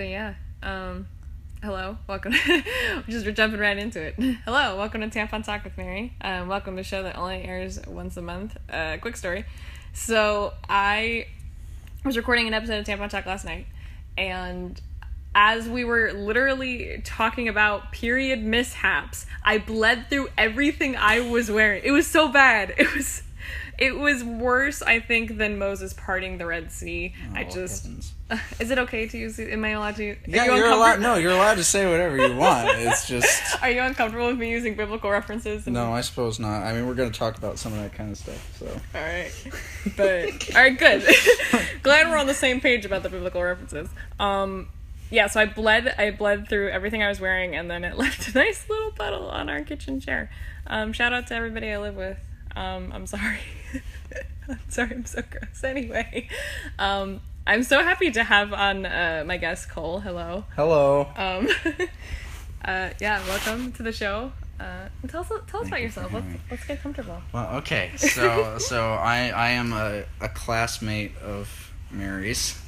But yeah, hello, welcome. We're jumping right into it. Hello, welcome to Tampon Talk with Mary. Welcome to a show that only airs once a month. Quick story. So I was recording an episode of Tampon Talk last night, and as we were literally talking about period mishaps, I bled through everything I was wearing. It was so bad. It was worse, I think, than Moses parting the Red Sea. Heavens. Is it okay to use? Am I allowed to? Yeah, you're allowed. No, you're allowed to say whatever you want. It's just. Are you uncomfortable with me using biblical references? No, I suppose not. I mean, we're going to talk about some of that kind of stuff. So. All right, all right, good. Glad we're on the same page about the biblical references. Yeah, so I bled through everything I was wearing, and then it left a nice little puddle on our kitchen chair. Shout out to everybody I live with. I'm sorry. I'm so gross. Anyway, I'm so happy to have on my guest Cole. Hello. Hello. Yeah, welcome to the show. Tell us about yourself. Let's get comfortable. Well, okay. So I am a classmate of Mary's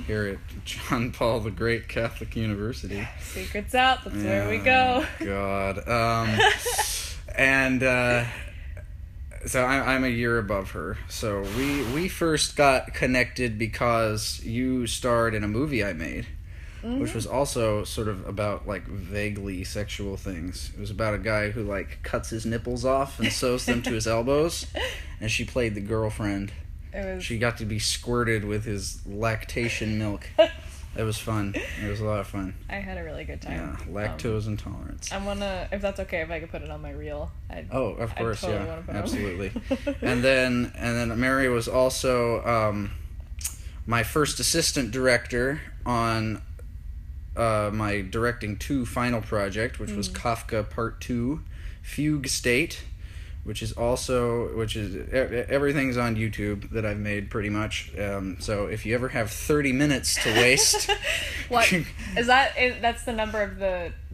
here at John Paul the Great Catholic University. Secrets out. That's where we go. God. And. So I'm a year above her. So we first got connected because you starred in a movie I made, which was also sort of about like vaguely sexual things. It was about a guy who like cuts his nipples off and sews them to his elbows, and she played the girlfriend. She got to be squirted with his lactation milk. It was fun. It was a lot of fun. I had a really good time. Yeah, lactose intolerance. I wanna, if that's okay, if I could put it on my reel. Of course, totally yeah, put absolutely. and then Mary was also my first assistant director on my directing 2 final project, which was Kafka Part 2, Fugue State. Which is everything's on YouTube that I've made pretty much. So if you ever have 30 minutes to waste, what is that? That's the number of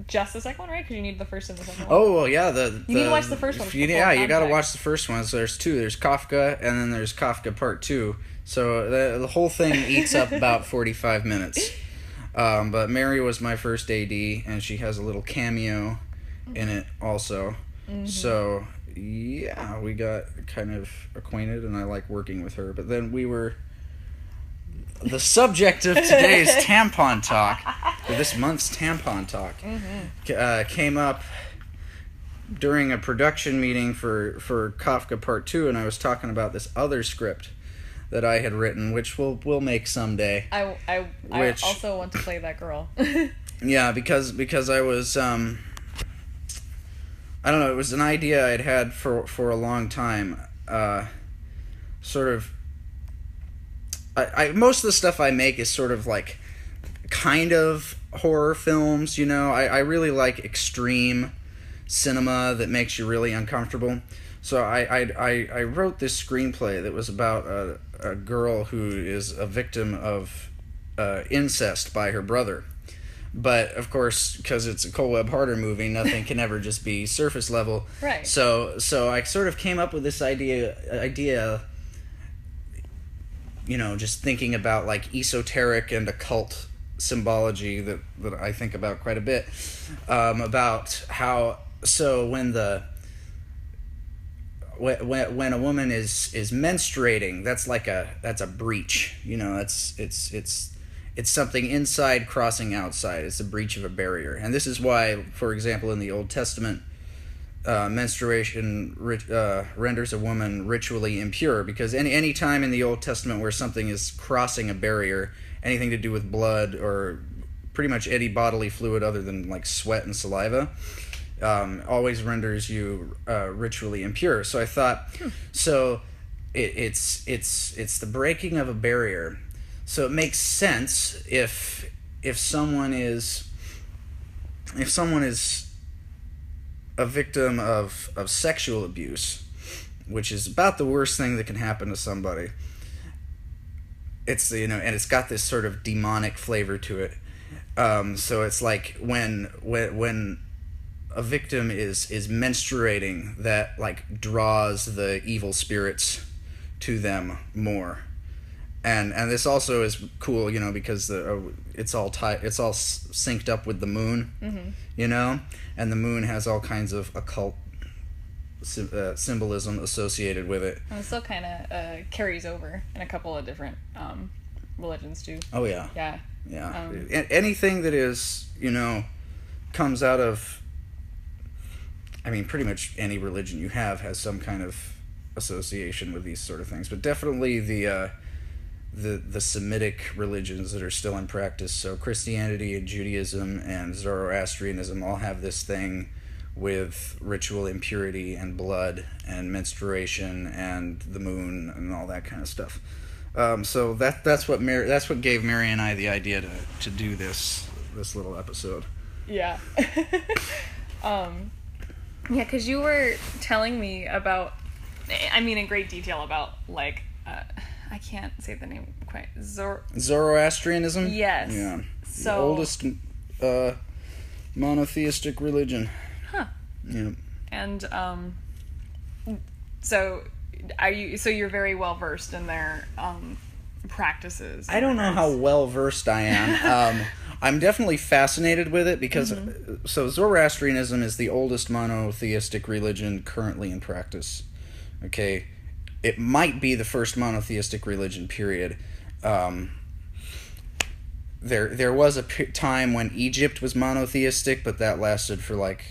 just the second one, right? Because you need the first and the second one. Oh well, yeah. You need to watch the first one. You got to watch the first one. So there's 2. There's Kafka, and then there's Kafka Part 2. So the whole thing eats up about 45 minutes. But Mary was my first AD, and she has a little cameo in it also. So. Yeah, we got kind of acquainted, and I like working with her. But then we were the subject of today's tampon talk, or this month's tampon talk, came up during a production meeting for Kafka Part 2, and I was talking about this other script that I had written, which we'll make someday. I also want to play that girl. Yeah, because I was I don't know, it was an idea I'd had for a long time. Sort of... most of the stuff I make is sort of like kind of horror films, you know? I really like extreme cinema that makes you really uncomfortable. So I wrote this screenplay that was about a girl who is a victim of incest by her brother. But, of course, because it's a Cole Webb Harter movie, nothing can ever just be surface level. Right. So I sort of came up with this idea, you know, just thinking about, like, esoteric and occult symbology that I think about quite a bit, about how, so when a woman is menstruating, that's a breach, you know, it's something inside crossing outside. It's a breach of a barrier. And this is why, for example, in the Old Testament, menstruation renders a woman ritually impure, because any time in the Old Testament where something is crossing a barrier, anything to do with blood or pretty much any bodily fluid other than like sweat and saliva, always renders you ritually impure. So I thought, so it's the breaking of a barrier. So it makes sense if someone is a victim of sexual abuse, which is about the worst thing that can happen to somebody. It's, you know, and it's got this sort of demonic flavor to it. So it's like when a victim is menstruating, that like draws the evil spirits to them more. And this also is cool, you know, because it's all synced up with the moon, you know, and the moon has all kinds of occult symbolism associated with it. And it still kind of carries over in a couple of different religions too. Oh yeah. Yeah. Yeah. Anything that is, you know, comes out of, I mean, pretty much any religion you have has some kind of association with these sort of things, but definitely the Semitic religions that are still in practice. So Christianity and Judaism and Zoroastrianism all have this thing with ritual impurity and blood and menstruation and the moon and all that kind of stuff. So that's what gave Mary and I the idea to do this little episode. Yeah. Yeah, because you were telling me about, I mean, in great detail about, like, I can't say the name quite. Zoroastrianism? Yes. Yeah. So, the oldest monotheistic religion. Huh. Yeah. And so you're very well versed in their practices. I don't know how well versed I am. I'm definitely fascinated with it because so Zoroastrianism is the oldest monotheistic religion currently in practice. Okay. It might be the first monotheistic religion, period. There was a time when Egypt was monotheistic, but that lasted for like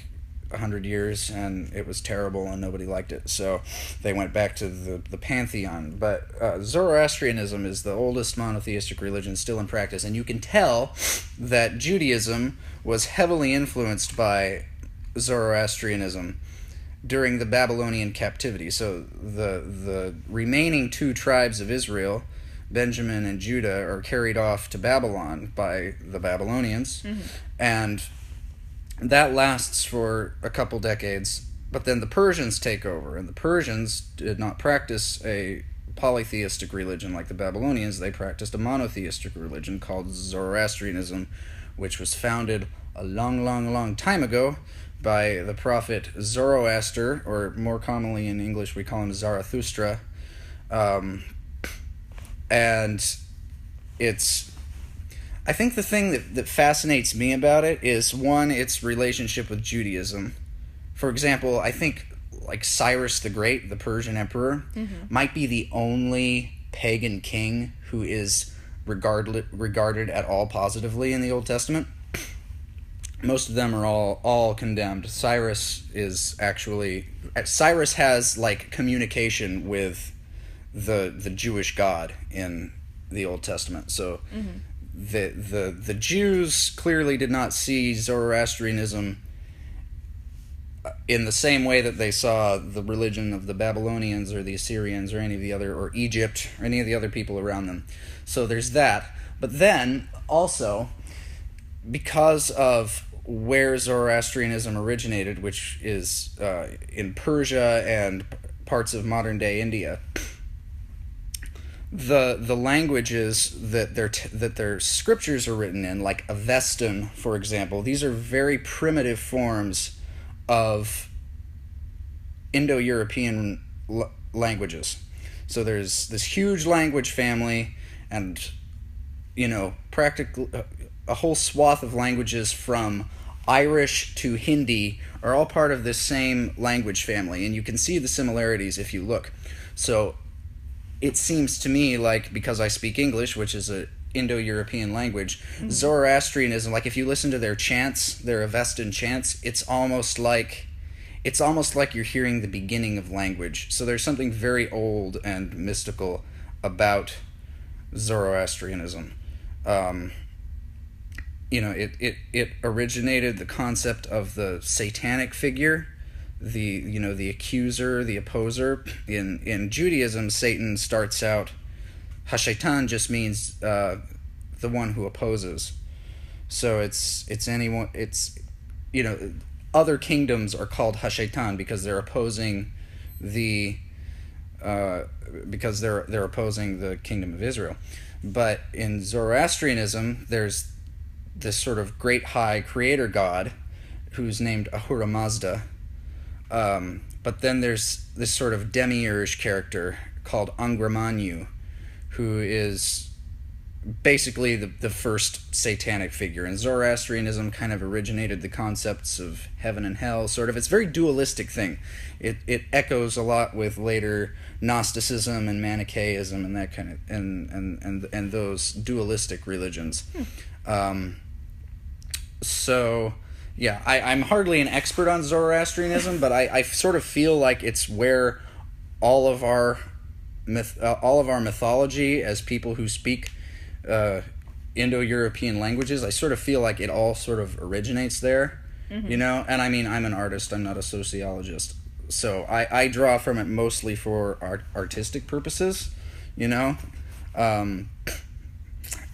100 years, and it was terrible, and nobody liked it. So they went back to the pantheon. But Zoroastrianism is the oldest monotheistic religion still in practice, and you can tell that Judaism was heavily influenced by Zoroastrianism during the Babylonian captivity. So the remaining two tribes of Israel, Benjamin and Judah, are carried off to Babylon by the Babylonians, and that lasts for a couple decades. But then the Persians take over, and the Persians did not practice a polytheistic religion like the Babylonians. They practiced a monotheistic religion called Zoroastrianism, which was founded a long time ago by the prophet Zoroaster, or more commonly in English we call him Zarathustra. And it's, I think the thing that fascinates me about it is, one, its relationship with Judaism. For example, I think like Cyrus the Great, the Persian emperor, might be the only pagan king who is regarded at all positively in the Old Testament. Most of them are all condemned. Cyrus has like communication with the Jewish God in the Old Testament. So the Jews clearly did not see Zoroastrianism in the same way that they saw the religion of the Babylonians or the Assyrians or any of the other, or Egypt or any of the other people around them. So there's that. But then also, because of where Zoroastrianism originated, which is in Persia and parts of modern-day India, the languages that their scriptures are written in, like Avestan, for example, these are very primitive forms of Indo-European languages. So there's this huge language family, and practically a whole swath of languages from Irish to Hindi are all part of this same language family, and you can see the similarities if you look. So it seems to me like, because I speak English, which is a Indo-European language, Zoroastrianism, like if you listen to their chants, their Avestan chants, it's almost like you're hearing the beginning of language. So there's something very old and mystical about Zoroastrianism. It originated the concept of the satanic figure, the accuser, the opposer. In Judaism, Satan starts out, Hashaitan just means the one who opposes. So it's anyone. Other kingdoms are called Hashaitan because they're opposing because they're opposing the kingdom of Israel. But in Zoroastrianism, there's this sort of great high creator god who's named Ahura Mazda. But then there's this sort of demiurge character called Angramanyu, who is basically the first satanic figure. And Zoroastrianism kind of originated the concepts of heaven and hell, sort of. It's a very dualistic thing. It echoes a lot with later Gnosticism and Manichaeism and that kind of and those dualistic religions. So yeah, I'm hardly an expert on Zoroastrianism, but I sort of feel like it's where all of our mythology as people who speak Indo-European languages, I sort of feel like it all sort of originates there, you know? And I mean, I'm an artist, I'm not a sociologist. So I draw from it mostly for artistic purposes, you know?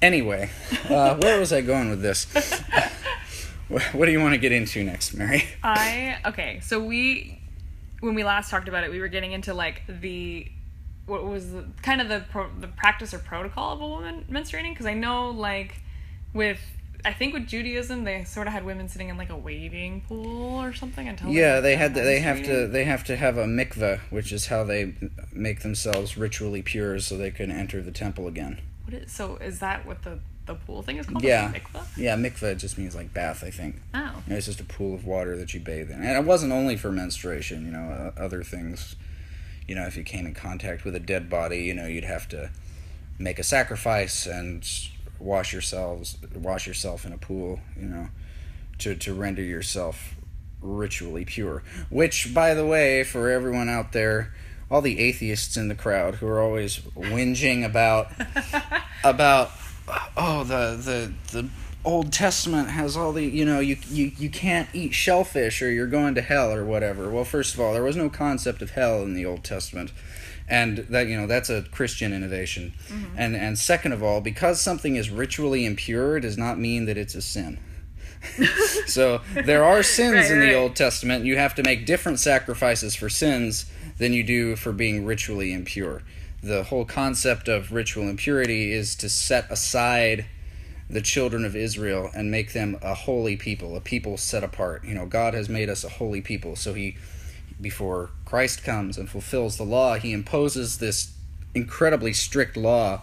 Anyway, where was I going with this? What do you want to get into next, Mary? Okay, so when we last talked about it, we were getting into like what was the practice or protocol of a woman menstruating, because I know like with Judaism they sort of had women sitting in like a wading pool or something until they have to have a mikveh, which is how they make themselves ritually pure so they can enter the temple again. Is that what the pool thing is called? Yeah. Mikveh? Yeah, mikveh just means like bath, I think. Oh. You know, it's just a pool of water that you bathe in. And it wasn't only for menstruation, you know, other things. You know, if you came in contact with a dead body, you know, you'd have to make a sacrifice and wash yourself in a pool, you know, to render yourself ritually pure. Which, by the way, for everyone out there, all the atheists in the crowd who are always whinging about the Old Testament has all the, you know, you can't eat shellfish or you're going to hell or whatever. Well, first of all, there was no concept of hell in the Old Testament. And that, you know, that's a Christian innovation. Mm-hmm. And second of all, because something is ritually impure does not mean that it's a sin. So there are sins in the Old Testament. You have to make different sacrifices for sins than you do for being ritually impure. The whole concept of ritual impurity is to set aside the children of Israel and make them a holy people, a people set apart. You know, God has made us a holy people, so before Christ comes and fulfills the law, he imposes this incredibly strict law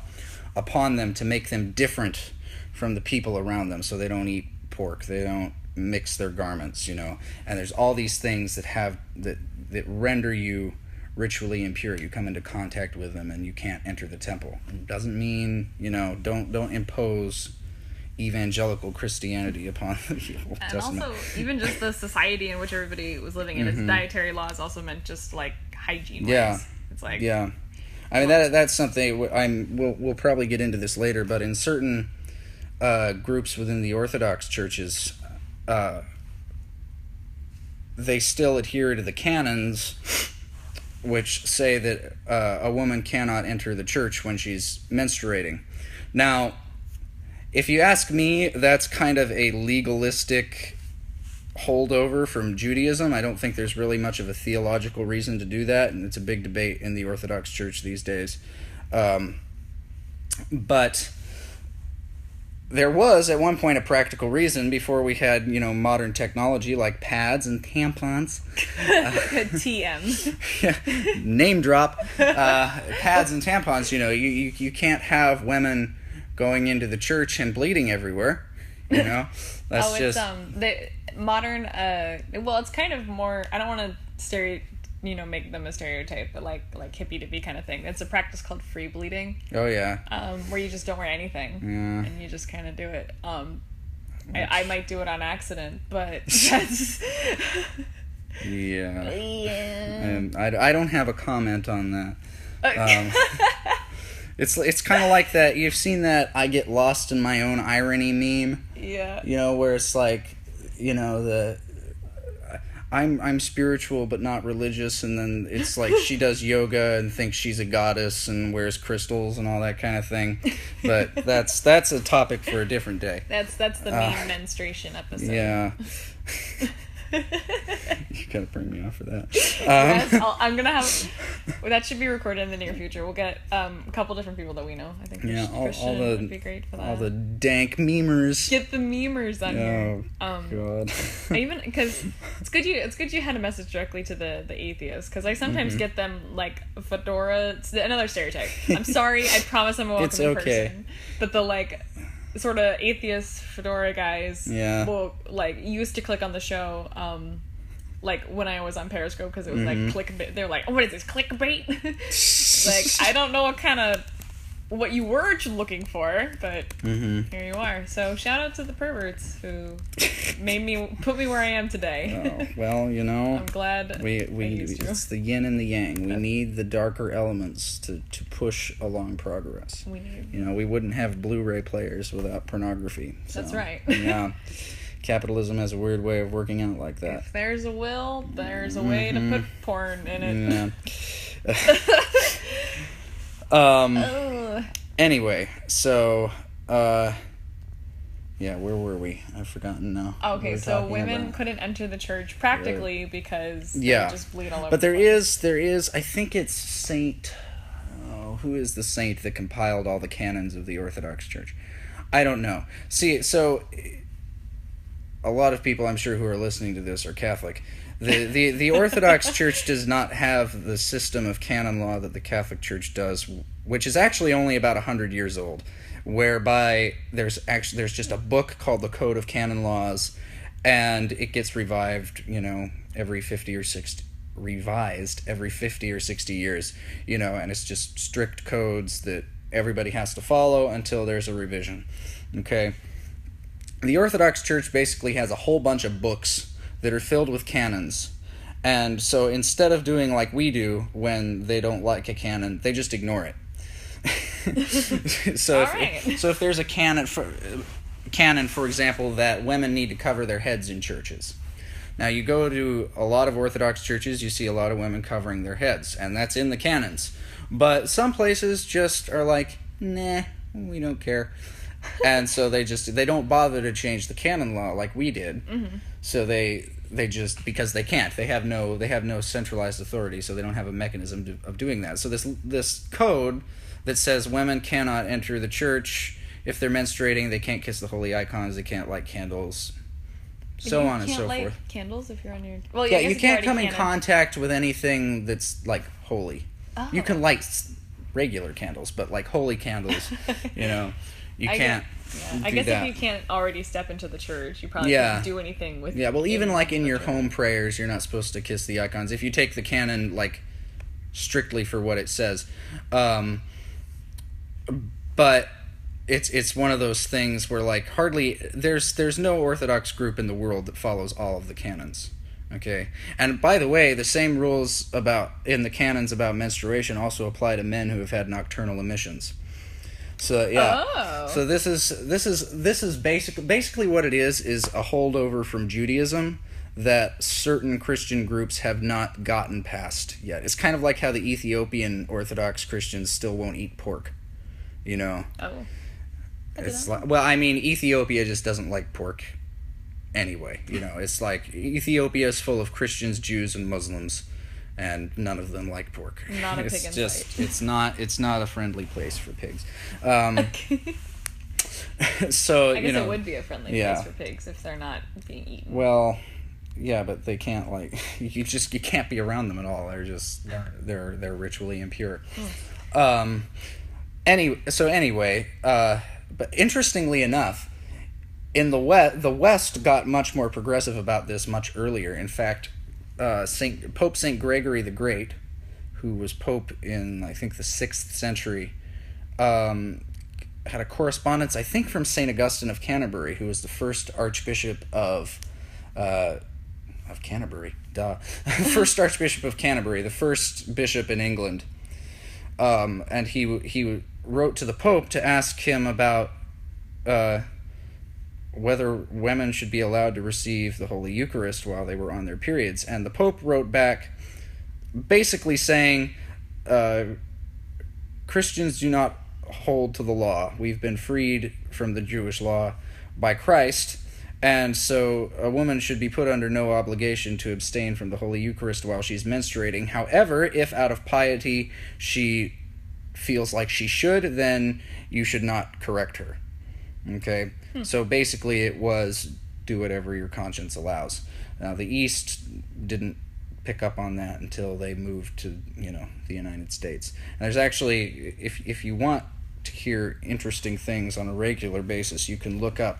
upon them to make them different from the people around them, so they don't eat pork, they don't mix their garments, you know. And there's all these things that render you ritually impure. You come into contact with them and you can't enter the temple. It doesn't mean, you know, don't impose evangelical Christianity upon the Old Testament. And also, even just the society in which everybody was living in, its dietary laws also meant just like hygiene ways. Yeah. It's like, yeah. I mean, that's something we'll probably get into this later, but in certain groups within the Orthodox churches, they still adhere to the canons, which say that a woman cannot enter the church when she's menstruating. Now, if you ask me, that's kind of a legalistic holdover from Judaism. I don't think there's really much of a theological reason to do that, and it's a big debate in the Orthodox Church these days. But there was, at one point, a practical reason before we had, you know, modern technology like pads and tampons. TM. Yeah, name drop. Pads and tampons, you know, you can't have women going into the church and bleeding everywhere, you know. That's just the modern. Well, it's kind of more. I don't want to make them a stereotype, but like hippie dippy kind of thing. It's a practice called free bleeding. Oh yeah. Where you just don't wear anything, and you just kind of do it. I might do it on accident, but that's. Yeah. And I don't have a comment on that. It's kind of like that. You've seen that I get lost in my own irony meme. Yeah. You know, where it's like, you know, I'm spiritual but not religious, and then it's like she does yoga and thinks she's a goddess and wears crystals and all that kind of thing. But that's a topic for a different day. That's the meme menstruation episode. Yeah. You gotta bring me off for that. Yes, I'm gonna have that should be recorded in the near future. We'll get a couple different people that we know. I think Christian would be great for that. All the dank memers. Get the memers on here. God. Even because it's good you had a message directly to the atheists, because I sometimes get them like fedora. It's another stereotype. I'm sorry. I promise I'm a welcoming person. But the like sort of atheist fedora guys will like used to click on the show like when I was on Periscope, because it was like clickbait. They're like, oh, what is this, clickbait? Like, I don't know what you were looking for, but here you are. So shout out to the perverts who put me where I am today. Oh, well, you know, I'm glad it's the yin and the yang. We need the darker elements to push along progress. We wouldn't have Blu-ray players without pornography. So, that's right. Yeah. Capitalism has a weird way of working out like that. If there's a will, there's a way to put porn in it. Yeah. Anyway, so where were we? I've forgotten now. Okay, so women couldn't enter the church practically because they would just bleed all over. But there is I think it's Saint who is the saint that compiled all the canons of the Orthodox Church? I don't know. See, so a lot of people I'm sure who are listening to this are Catholic. The Orthodox Church does not have the system of canon law that the Catholic Church does, which is actually only about 100 years old, whereby there's just a book called the Code of Canon Laws, and it gets revised every 50 or 60 years, and it's just strict codes that everybody has to follow until there's a revision. Okay? The Orthodox Church basically has a whole bunch of books that are filled with canons. And so instead of doing like we do when they don't like a canon, they just ignore it. So if there's a canon, for example, that women need to cover their heads in churches. Now you go to a lot of Orthodox churches, you see a lot of women covering their heads, and that's in the canons. But some places just are like, nah, we don't care. And so they don't bother to change the canon law like we did. So they just, because they can't, they have no centralized authority, so they don't have a mechanism of doing that. So this code that says women cannot enter the church if they're menstruating, they can't kiss the holy icons, they can't light candles, so on and so forth. You can't light candles if you're on your... Well, yeah, you can't come in contact with anything that's like holy. Oh. You can light regular candles, but like holy candles, you can't. I guess if you can't already step into the church, you probably can't do anything with. Yeah, well, even like in your home prayers, you're not supposed to kiss the icons. If you take the canon like strictly for what it says, but it's one of those things where like hardly there's no Orthodox group in the world that follows all of the canons. Okay, and by the way, the same rules in the canons about menstruation also apply to men who have had nocturnal emissions. So so this is basically what it is a holdover from Judaism that certain Christian groups have not gotten past yet. It's kind of like how the Ethiopian Orthodox Christians still won't eat pork. It's like, well, I mean, Ethiopia just doesn't like pork anyway. It's like Ethiopia is full of Christians, Jews, and Muslims, and none of them like pork. Not a pig in sight. It's not a friendly place for pigs. So I guess it would be a friendly place for pigs if they're not being eaten. Well, yeah, but they can't you can't be around them at all. They're ritually impure. Anyway, but interestingly enough, in the West got much more progressive about this much earlier. In fact, Pope Saint Gregory the Great, who was pope in I think the 6th century, had a correspondence I think from Saint Augustine of Canterbury, who was the first Archbishop of Canterbury. First Archbishop of Canterbury, the first bishop in England, and he wrote to the Pope to ask him about whether women should be allowed to receive the Holy Eucharist while they were on their periods. And the Pope wrote back basically saying, Christians do not hold to the law. We've been freed from the Jewish law by Christ, And so a woman should be put under no obligation to abstain from the Holy Eucharist while she's menstruating. However, if out of piety she feels like she should, then you should not correct her. Okay? So basically it was do whatever your conscience allows. Now, the East didn't pick up on that until they moved to, the United States. And there's actually, if you want to hear interesting things on a regular basis, you can look up,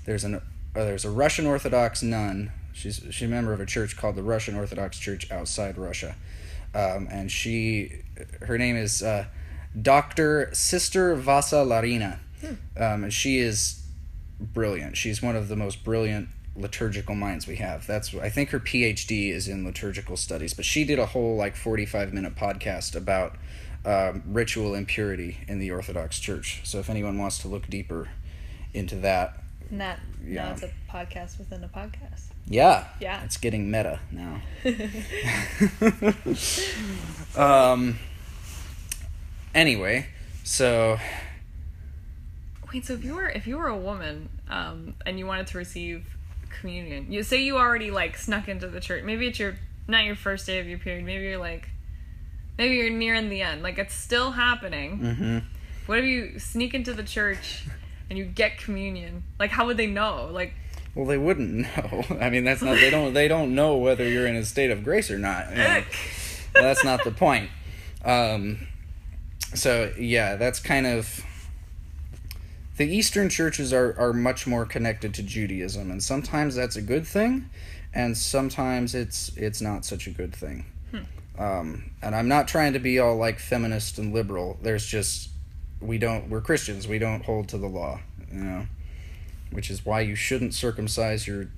there's a Russian Orthodox nun. She's a member of a church called the Russian Orthodox Church outside Russia. And her name is Dr. Sister Vasalarina. And she is brilliant. She's one of the most brilliant liturgical minds we have. I think her PhD is in liturgical studies, but she did a whole 45-minute podcast about ritual impurity in the Orthodox Church. So if anyone wants to look deeper into that, now it's a podcast within a podcast. Yeah. It's getting meta now. Anyway, so wait, so if you were a woman and you wanted to receive communion, you say you already snuck into the church, maybe it's not your first day of your period, maybe you're nearing the end, it's still happening. What if you sneak into the church and you get communion? How would they know? Well, they wouldn't know. I mean, that's not, they don't know whether you're in a state of grace or not. That's not the point. So yeah, that's kind of, the Eastern churches are much more connected to Judaism, and sometimes that's a good thing, and sometimes it's not such a good thing. And I'm not trying to be all feminist and liberal. There's just, we're Christians, we don't hold to the law, which is why you shouldn't circumcise your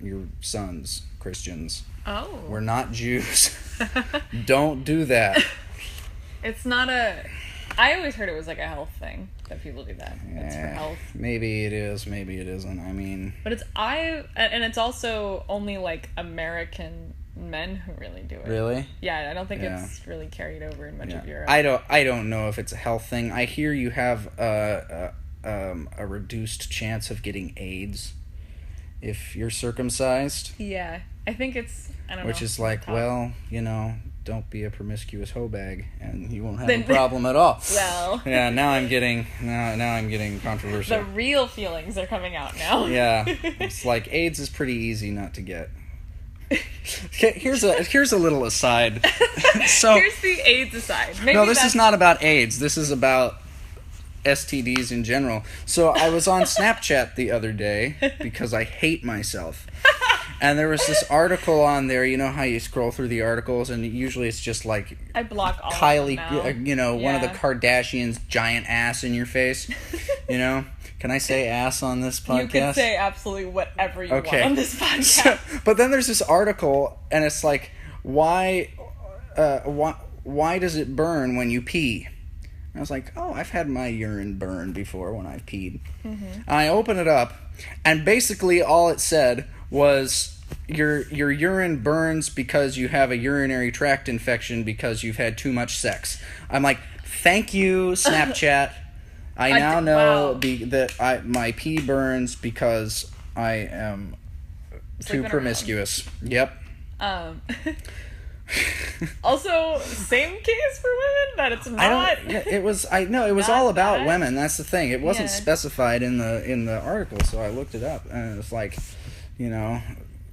sons, Christians. Oh. We're not Jews. Don't do that. It's not I always heard it was a health thing that people do that. It's for health. Maybe it is, maybe it isn't. I mean, but it's also only American men who really do it. Really? Yeah, I don't think it's really carried over in much of Europe. I don't know if it's a health thing. I hear you have a reduced chance of getting AIDS if you're circumcised. Yeah, I think it's, I don't know. Which is don't be a promiscuous hoe bag, and you won't have a problem at all. Well. Yeah, now I'm getting controversial. The real feelings are coming out now. Yeah, it's AIDS is pretty easy not to get. Here's a little aside. So here's the AIDS aside. No, this is not about AIDS. This is about STDs in general. So I was on Snapchat the other day because I hate myself. And there was this article on there. You know how you scroll through the articles, and usually it's just I block all Kylie, of them now. One of the Kardashians' giant ass in your face. Can I say ass on this podcast? You can say absolutely whatever you want on this podcast. But then there's this article, and it's why does it burn when you pee? And I was like, oh, I've had my urine burn before when I've peed. Mm-hmm. And I open it up, and basically all it said was your urine burns because you have a urinary tract infection because you've had too much sex. I'm like, thank you, Snapchat. I now know that my pee burns because I am too promiscuous. Around. Yep. Also, same case for women, that it's not. It was all about bad. Women. That's the thing. It wasn't specified in the article, so I looked it up, and it's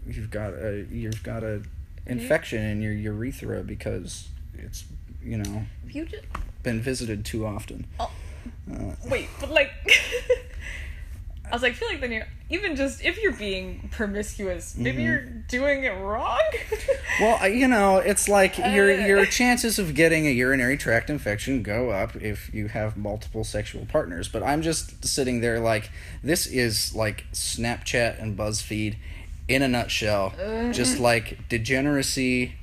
you've got a infection in your urethra because it's been visited too often. Wait, but I was I feel then you're, even just if you're being promiscuous, maybe you're doing it wrong. Well, it's your chances of getting a urinary tract infection go up if you have multiple sexual partners. But I'm just sitting there this is Snapchat and BuzzFeed in a nutshell. Just degeneracy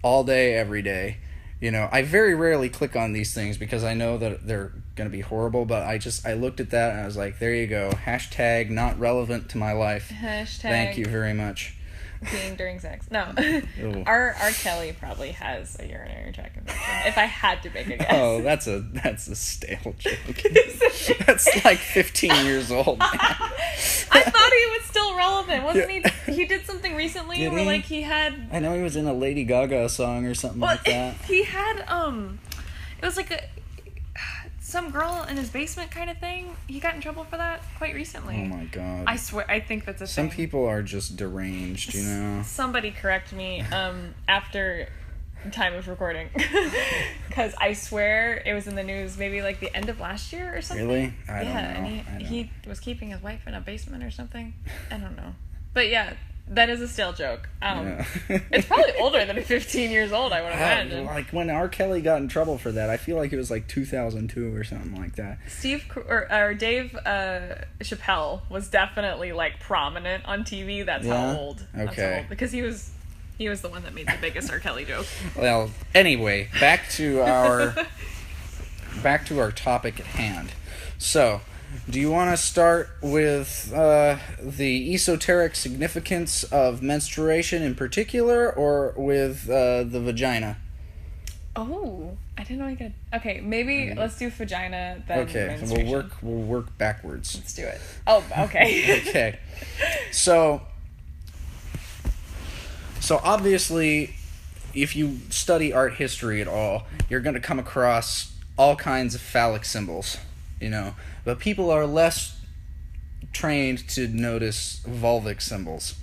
all day, every day. I very rarely click on these things because I know that they're going to be horrible, but I looked at that and I was like, there you go. # not relevant to my life. # Thank you very much. Peeing during sex. No. R. Kelly probably has a urinary tract infection, if I had to make a guess. Oh, that's a stale joke. That's 15 years old. Man. I thought he was still relevant. Wasn't he? He did something recently Did where he? like he had. I know he was in a Lady Gaga song or something like that. He had it was like some girl in his basement kind of thing. He got in trouble for that quite recently. Oh my god. I swear, I think that's a Some thing. people are just deranged, you know. Somebody correct me after time of recording, because I swear it was in the news maybe like the end of last year or something. Really? I don't know. And he was keeping his wife in a basement or something. I don't know. But yeah, that is a stale joke. Yeah. It's probably older than 15 years old, I would imagine. Like when R. Kelly got in trouble for that, I feel like it was like 2002 or something like that. Dave Chappelle was definitely like prominent on TV. That's how old. Okay. That's how old, because he was the one that made the biggest R. Kelly joke. Well, anyway, back to our topic at hand. So, do you want to start with the esoteric significance of menstruation in particular, or with the vagina? Oh, I didn't know you could. Okay, maybe let's do vagina then. Okay, menstruation. we'll work backwards. Let's do it. Oh, okay. Okay, so obviously, if you study art history at all, you're going to come across all kinds of phallic symbols, you know. But people are less trained to notice vulvic symbols.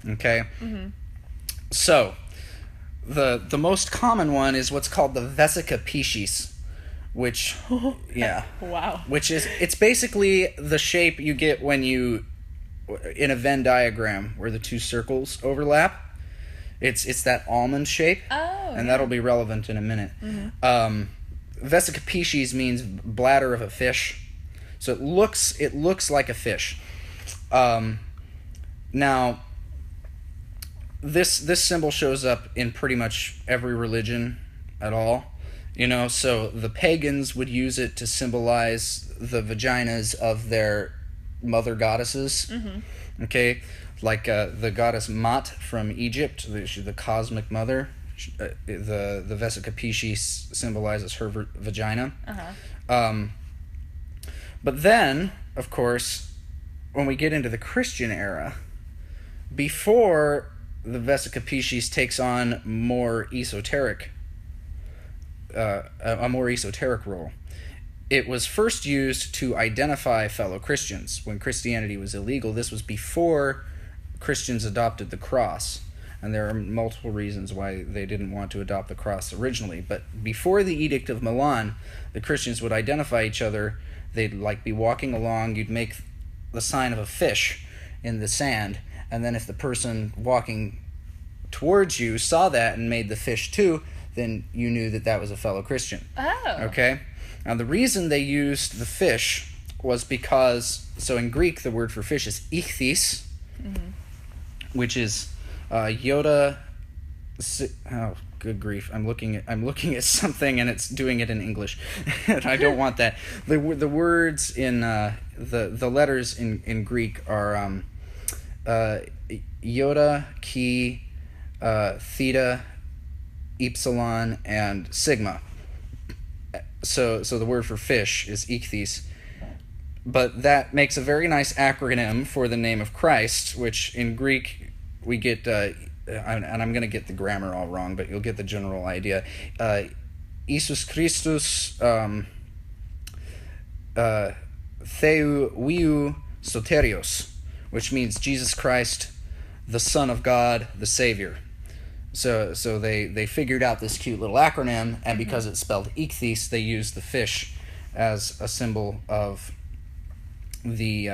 Okay? Mm-hmm. So, the most common one is what's called the vesica piscis, which, yeah. Wow. Which is, it's basically the shape you get when you, in a Venn diagram, where the two circles overlap. It's that almond shape, and that'll be relevant in a minute. Mm-hmm. Vesica piscis means bladder of a fish, so it looks like a fish. Now, this symbol shows up in pretty much every religion at all, you know. So the pagans would use it to symbolize the vaginas of their mother goddesses. Mm-hmm. Okay. Like the goddess Mat from Egypt, the cosmic mother, the vesica piscis symbolizes her vagina. Uh-huh. But then, of course, when we get into the Christian era, before the vesica piscis takes on a more esoteric role, it was first used to identify fellow Christians. When Christianity was illegal, this was before Christians adopted the cross, and there are multiple reasons why they didn't want to adopt the cross originally. But before the Edict of Milan, the Christians would identify each other. They'd like be walking along, you'd make the sign of a fish in the sand, and then if the person walking towards you saw that and made the fish too, then you knew that was a fellow Christian. Oh. Okay? Now the reason they used the fish was because, so in Greek the word for fish is ichthys, mm-hmm. which is Yoda. Oh, good grief! I'm looking at something and it's doing it in English, and I don't want that. The words in the letters in Greek are Yoda, Chi, Theta, Epsilon, and Sigma. So the word for fish is ichthys. But that makes a very nice acronym for the name of Christ, which in Greek we get, and I'm going to get the grammar all wrong, but you'll get the general idea. Isus Christus Theu Viu Soterios, which means Jesus Christ, the Son of God, the Savior. So they figured out this cute little acronym, and because it's spelled ichthys, they used the fish as a symbol of the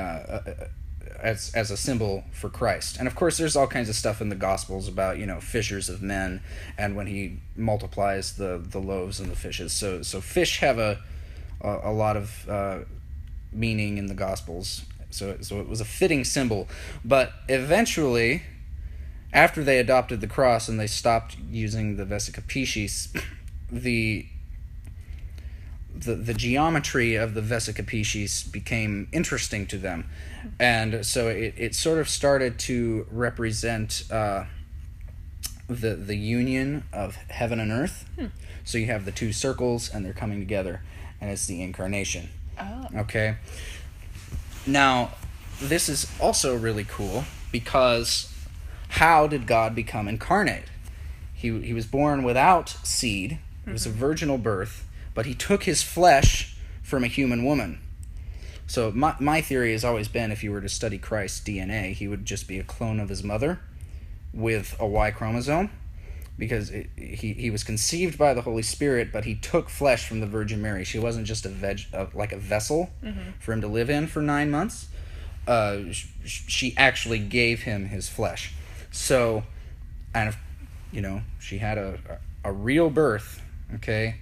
as a symbol for Christ. And of course there's all kinds of stuff in the Gospels about, you know, fishers of men, and when he multiplies the loaves and the fishes. So fish have a lot of meaning in the Gospels. So it was a fitting symbol. But eventually, after they adopted the cross and they stopped using the vesica piscis, the geometry of the vesica piscis became interesting to them, and so it sort of started to represent the union of heaven and earth. So you have the two circles and they're coming together, and it's the incarnation. Okay. Now, this is also really cool because how did God become incarnate? He was born without seed. It was a virginal birth, but he took his flesh from a human woman. So my theory has always been, if you were to study Christ's DNA, he would just be a clone of his mother with a Y chromosome, because he was conceived by the Holy Spirit, but he took flesh from the Virgin Mary. She wasn't just like a vessel for him to live in for 9 months. She actually gave him his flesh. So, and she had a real birth, okay?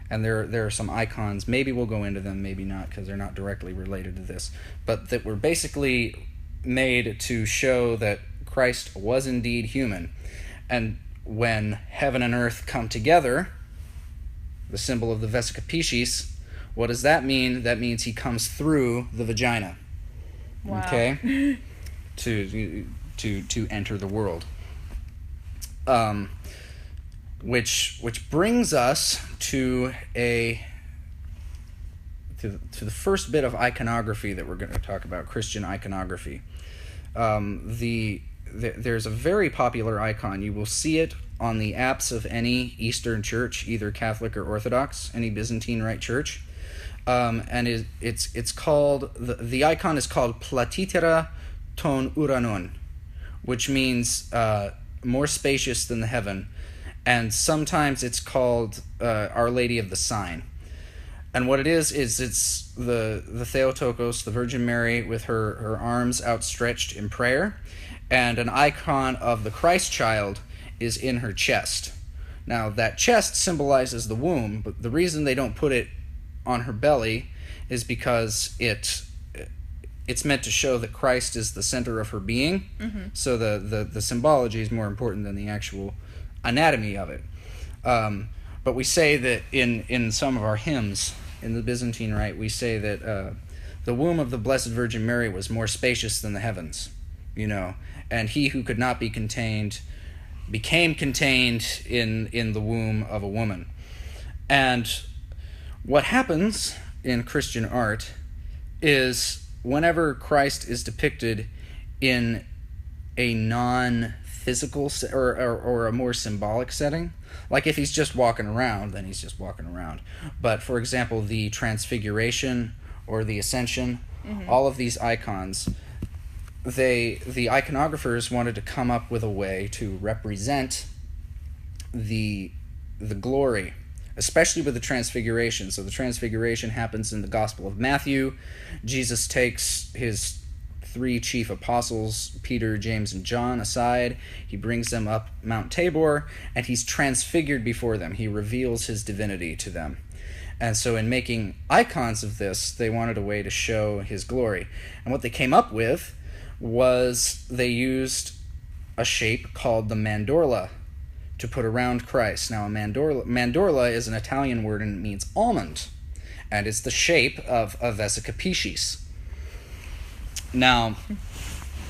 And there are some icons. Maybe we'll go into them, maybe not, because they're not directly related to this. But that were basically made to show that Christ was indeed human. And when heaven and earth come together, the symbol of the Vesica Piscis, what does that mean? That means he comes through the vagina. Wow. Okay? to enter the world. Which brings us to the first bit of iconography that we're going to talk about, Christian iconography. There's a very popular icon. You will see it on the apse of any Eastern church, either Catholic or Orthodox, any Byzantine Rite church. And it's called, the icon is called Platitera ton uranon, which means more spacious than the heaven. And sometimes it's called Our Lady of the Sign. And what it is it's the Theotokos, the Virgin Mary, with her arms outstretched in prayer, and an icon of the Christ child is in her chest. Now, that chest symbolizes the womb, but the reason they don't put it on her belly is because it's meant to show that Christ is the center of her being. So the symbology is more important than the actual anatomy of it. But we say that in some of our hymns in the Byzantine Rite, we say that the womb of the Blessed Virgin Mary was more spacious than the heavens, and he who could not be contained became contained in the womb of a woman. And what happens in Christian art is whenever Christ is depicted in a non-physical or a more symbolic setting, like if he's just walking around, then he's just walking around. But for example, the Transfiguration or the Ascension, all of these icons, the iconographers wanted to come up with a way to represent the glory, especially with the Transfiguration. So the Transfiguration happens in the Gospel of Matthew. Jesus takes his 3 chief apostles, Peter, James, and John, aside. He brings them up Mount Tabor, and he's transfigured before them. He reveals his divinity to them. And so in making icons of this, they wanted a way to show his glory. And what they came up with was they used a shape called the mandorla to put around Christ. Now, a mandorla is an Italian word and it means almond, and it's the shape of a Vesica Piscis. Now,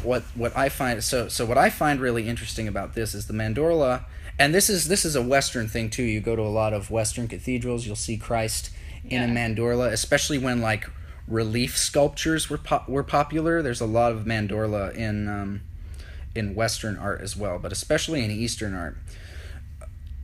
what I find what I find really interesting about this is the mandorla, and this is a Western thing too. You go to a lot of Western cathedrals, you'll see Christ in a mandorla, especially when like relief sculptures were popular. There's a lot of mandorla in Western art as well, but especially in Eastern art.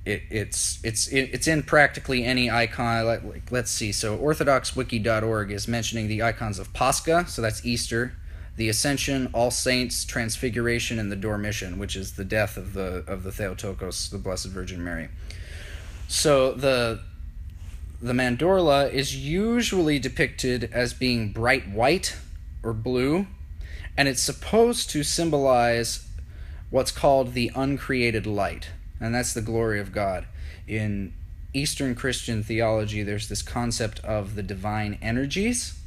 It's in practically any icon. Like let's see. So orthodoxwiki.org is mentioning the icons of Pascha, so that's Easter, the Ascension, All Saints, Transfiguration, and the Dormition, which is the death of the Theotokos, the Blessed Virgin Mary. So the mandorla is usually depicted as being bright white or blue, and it's supposed to symbolize what's called the uncreated light, and that's the glory of God. In Eastern Christian theology, there's this concept of the divine energies,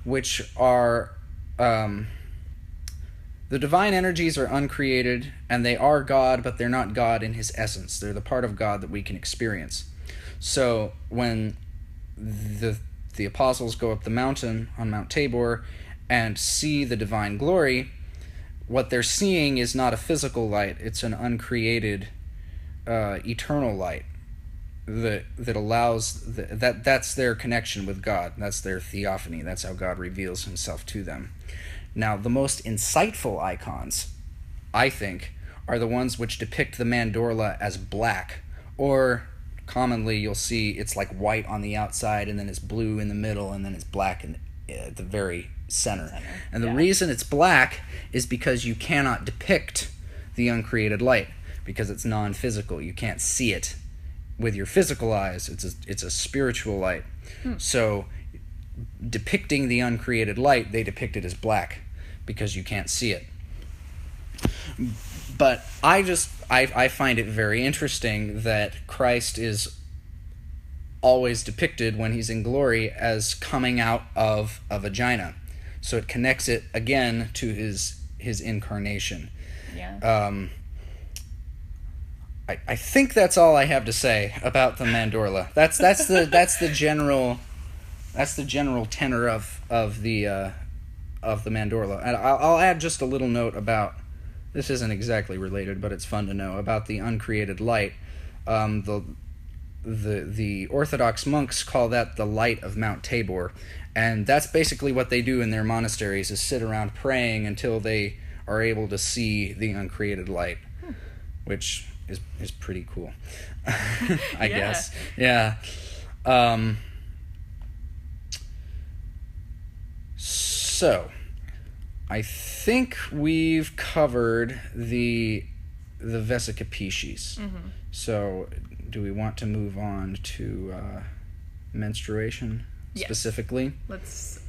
which are the divine energies are uncreated, and they are God, but they're not God in his essence. They're the part of God that we can experience. So when the apostles go up the mountain on Mount Tabor and see the divine glory, what they're seeing is not a physical light. It's an uncreated, eternal light that allows that's their connection with God. That's their theophany. That's how God reveals himself to them. Now, the most insightful icons, I think, are the ones which depict the mandorla as black, or commonly you'll see it's like white on the outside, and then it's blue in the middle, and then it's black at the very center. And the reason it's black is because you cannot depict the uncreated light, because it's non-physical. You can't see it with your physical eyes. It's a spiritual light. So depicting the uncreated light, they depict it as black because you can't see it. But I find it very interesting that Christ is always depicted when he's in glory as coming out of a vagina. So it connects it again to his incarnation. Yeah. I think that's all I have to say about the mandorla. That's the general tenor of the mandorla. And I'll add just a little note about, this isn't exactly related, but it's fun to know, about the uncreated light. The Orthodox monks call that the light of Mount Tabor, and that's basically what they do in their monasteries, is sit around praying until they are able to see the uncreated light, which is pretty cool. I guess. Yeah. So I think we've covered the vesica piscis. Mm-hmm. So do we want to move on to menstruation specifically? Let's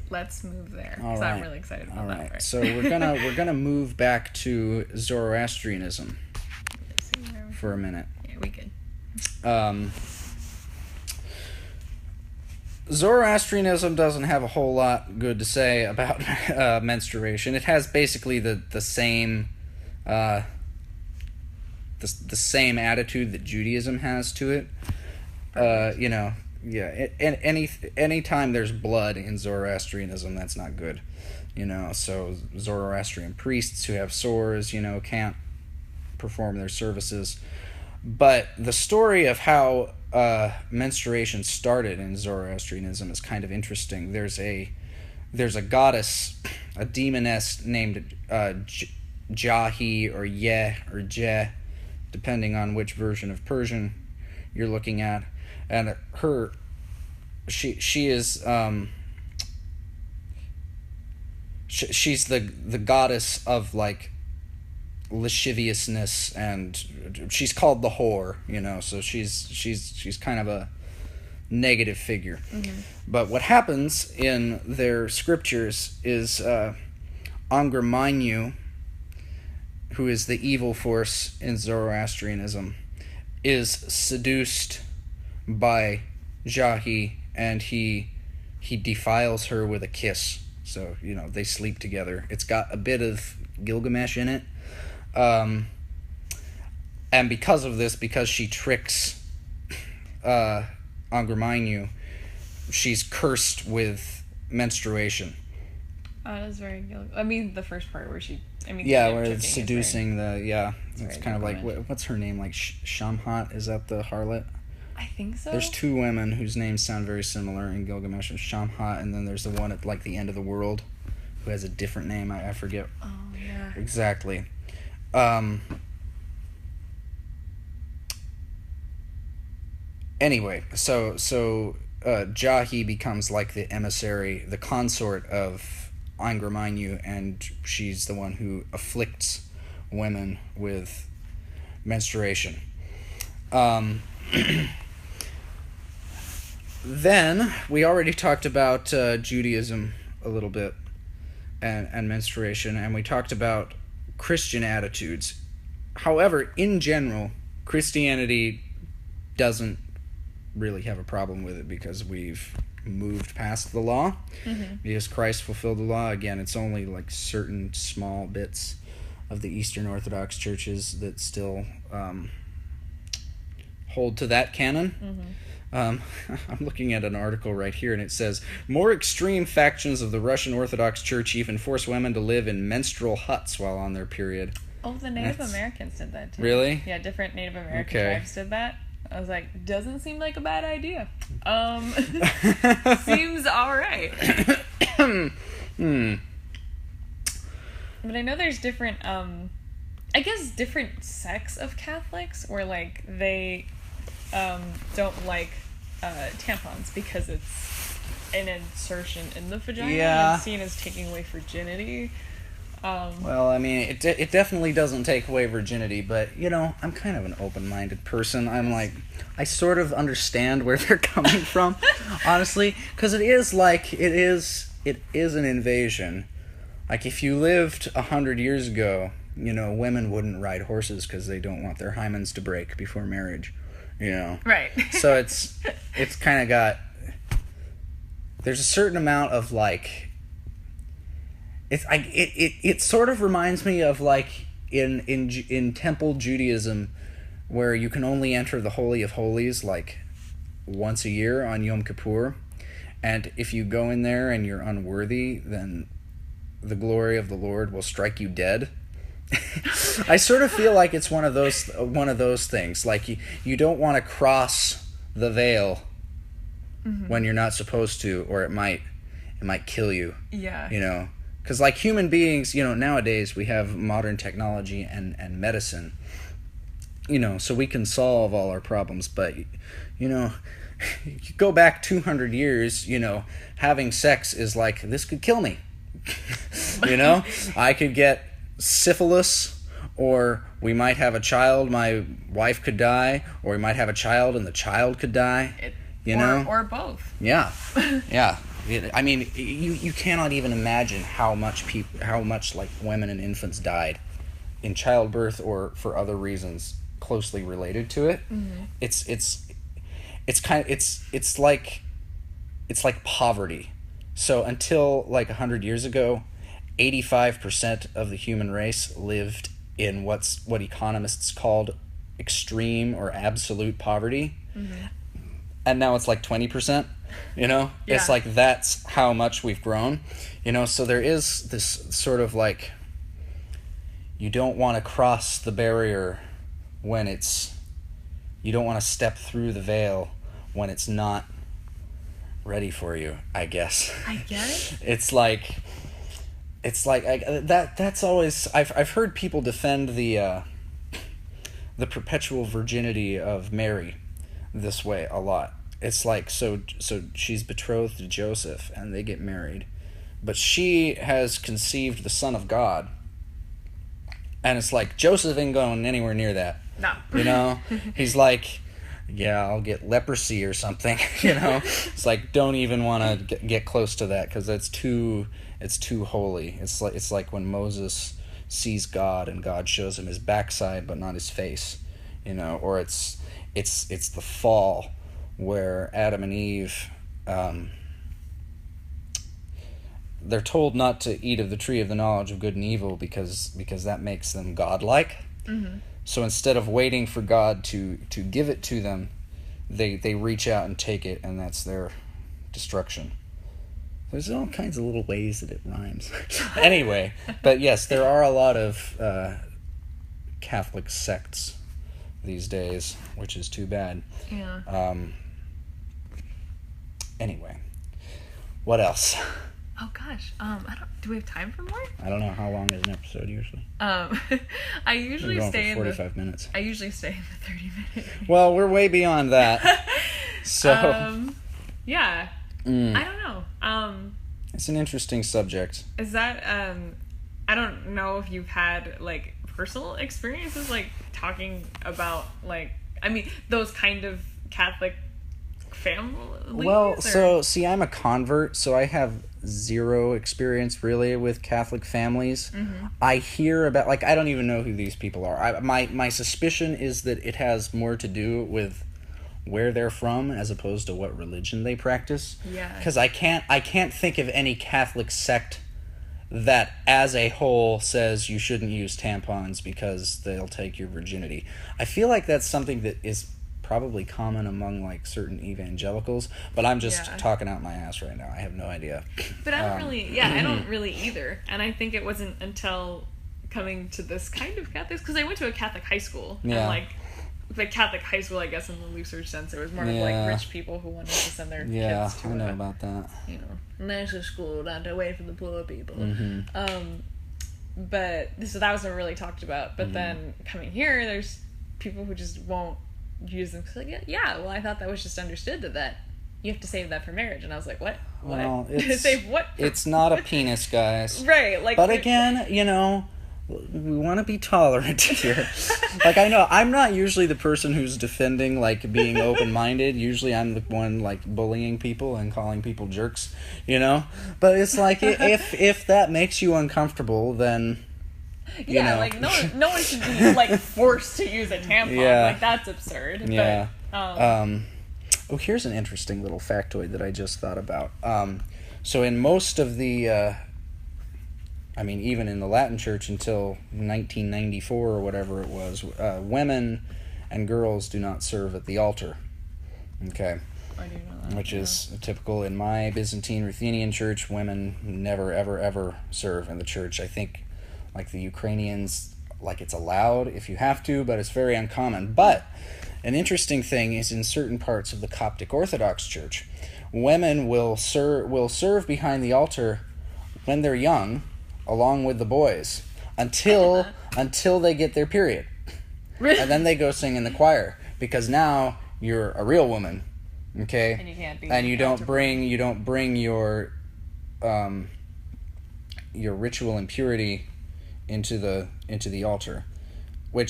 move there. All Because right. I'm really excited about that part. So we're gonna move back to Zoroastrianism for a minute. Yeah, we could. Zoroastrianism doesn't have a whole lot good to say about menstruation. It has basically the same the same attitude that Judaism has to it. Any time there's blood in Zoroastrianism, that's not good. So Zoroastrian priests who have sores, can't perform their services. But the story of how menstruation started in Zoroastrianism is kind of interesting. There's a goddess, a demoness named Jahi or Ye or Je, depending on which version of Persian you're looking at, and she is she's the goddess of like lasciviousness, and she's called the whore, so she's kind of a negative figure. Mm-hmm. But what happens in their scriptures is Angra Mainyu, who is the evil force in Zoroastrianism, is seduced by Jahi, and he defiles her with a kiss. So they sleep together. It's got a bit of Gilgamesh in it. And because of this, because she tricks Angra Mainyu, she's cursed with menstruation. Oh, that's very good. I mean, the first part where where it's seducing it's kind of like, Gilgamesh. what's her name? Like Shamhat, is that the harlot? I think so. There's two women whose names sound very similar in Gilgamesh. There's Shamhat, and then there's the one at like the end of the world who has a different name. I forget. Oh, yeah. Exactly. Anyway, so Jahi becomes like the emissary, the consort of Angra Mainyu, and she's the one who afflicts women with menstruation. Then we already talked about Judaism a little bit and menstruation, and we talked about Christian attitudes. However, in general, Christianity doesn't really have a problem with it because we've moved past the law. Mm-hmm. Because Christ fulfilled the law. Again, it's only like certain small bits of the Eastern Orthodox churches that still hold to that canon. Mm-hmm. I'm looking at an article right here, and it says, more extreme factions of the Russian Orthodox Church even force women to live in menstrual huts while on their period. Oh, the Native Americans did that too. Really? Yeah, different Native American tribes did that. I was like, doesn't seem like a bad idea. Seems alright. But I know there's different, I guess different sects of Catholics where, like, they don't like tampons because it's an insertion in the vagina and seen as taking away virginity. Well, I mean, it definitely doesn't take away virginity, but, you know, I'm kind of an open-minded person. I'm like, I sort of understand where they're coming from, honestly, because it is an invasion. Like, if you lived 100 years ago, you know, women wouldn't ride horses because they don't want their hymens to break before marriage, you know? Right. So it's kind of got, there's a certain amount of, like, it sort of reminds me of, like, in Temple Judaism, where you can only enter the Holy of Holies, like, once a year on Yom Kippur, and if you go in there and you're unworthy, then the glory of the Lord will strike you dead. I sort of feel like it's one of those things. Like, you don't want to cross the veil when you're not supposed to, or it might kill you. Yeah. You know, because, like, human beings, you know, nowadays we have modern technology and medicine, you know, so we can solve all our problems. But, you know, you go back 200 years, you know, having sex is like, this could kill me. You know, I could get syphilis, or we might have a child, my wife could die, or we might have a child and the child could die, or both. Yeah. Yeah. I mean, you cannot even imagine how much like women and infants died in childbirth or for other reasons closely related to it. It's like poverty. So until like 100 years ago, 85% of the human race lived in what economists called extreme or absolute poverty. And now it's like 20%, you know? Yeah. It's like, that's how much we've grown, you know? So there is this sort of like, you don't want to cross the barrier when you don't want to step through the veil when it's not ready for you, I guess. I get it. It's like that's always, I've heard people defend the perpetual virginity of Mary this way a lot. It's like, so she's betrothed to Joseph and they get married, but she has conceived the Son of God, and it's like, Joseph ain't going anywhere near that. No. You know, he's like, yeah, I'll get leprosy or something, you know? It's like, don't even want to get close to that, because it's too holy. It's like when Moses sees God and God shows him his backside but not his face, you know? Or it's the fall where Adam and Eve, they're told not to eat of the tree of the knowledge of good and evil because that makes them godlike. So instead of waiting for God to give it to them, they reach out and take it, and that's their destruction. There's all kinds of little ways that it rhymes. Anyway, but yes, there are a lot of Catholic sects these days, which is too bad. Yeah. Anyway, what else? Oh gosh, do we have time for more? I don't know, how long is an episode usually? I usually stay in 45 minutes. I usually stay in the 30-minute. Well, we're way beyond that. So, yeah. I don't know. It's an interesting subject. Is that I don't know if you've had like personal experiences like talking about like, I mean, those kind of Catholic families? Well, so see, I'm a convert, so I have zero experience really with Catholic families. I hear about, like, I don't even know who these people are. My suspicion is that it has more to do with where they're from as opposed to what religion they practice. Yeah. Because I can't think of any Catholic sect that as a whole says you shouldn't use tampons because they'll take your virginity. I feel like that's something that is probably common among like certain evangelicals, but I'm just talking out my ass right now. I have no idea. But I don't I don't really either. And I think it wasn't until coming to this kind of Catholics, because I went to a Catholic high school, and like the Catholic high school, I guess in the looser sense, it was more of like rich people who wanted to send their kids to I know about that. You know, nicer school, not away from the poor people. but so that wasn't really talked about. But then coming here, there's people who just won't use them. Like, yeah, well, I thought that was just understood that you have to save that for marriage. And I was like, what? Well, save what? It's not a penis, guys. Right. Like, but again, we want to be tolerant here. Like, I know I'm not usually the person who's defending, like, being open-minded. Usually I'm the one, like, bullying people and calling people jerks, But it's like, if that makes you uncomfortable, then, like, no one should be, like, forced to use a tampon. Yeah. Like, that's absurd. Yeah. But, here's an interesting little factoid that I just thought about. So in most of the... even in the Latin Church until 1994 or whatever it was, women and girls do not serve at the altar. Okay. I do know that. Which is typical in my Byzantine Ruthenian church. Women never, ever, ever serve in the church. I think, like the Ukrainians, like it's allowed if you have to, but it's very uncommon. But an interesting thing is in certain parts of the Coptic Orthodox Church, women will serve behind the altar when they're young, along with the boys, until they get their period. Really? And then they go sing in the choir, because now you're a real woman, okay? And you can't be. And you don't bring your ritual impurity into the altar.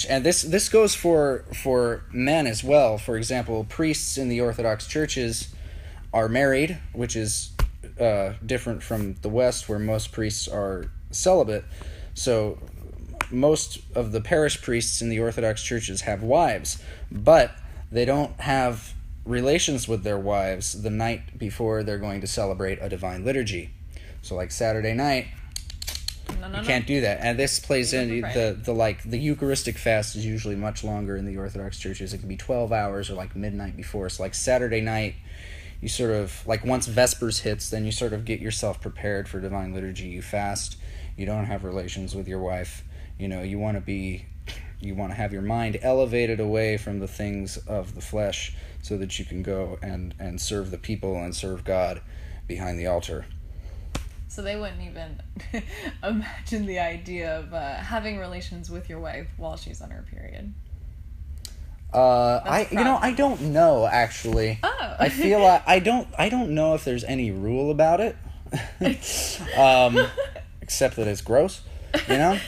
And this goes for men as well. For example, priests in the Orthodox churches are married, which is different from the West, where most priests are celibate. So most of the parish priests in the Orthodox churches have wives, but they don't have relations with their wives the night before they're going to celebrate a divine liturgy. So like Saturday night, you can't do that. And this plays in the Eucharistic fast is usually much longer in the Orthodox churches. It can be 12 hours or like midnight before. So like Saturday night, you sort of, like once Vespers hits, then you sort of get yourself prepared for divine liturgy. You fast. You don't have relations with your wife. You want to have your mind elevated away from the things of the flesh so that you can go and serve the people and serve God behind the altar. So they wouldn't even imagine the idea of having relations with your wife while she's on her period. I don't know, actually. Oh. I feel I don't know if there's any rule about it. Except that it's gross, Yeah,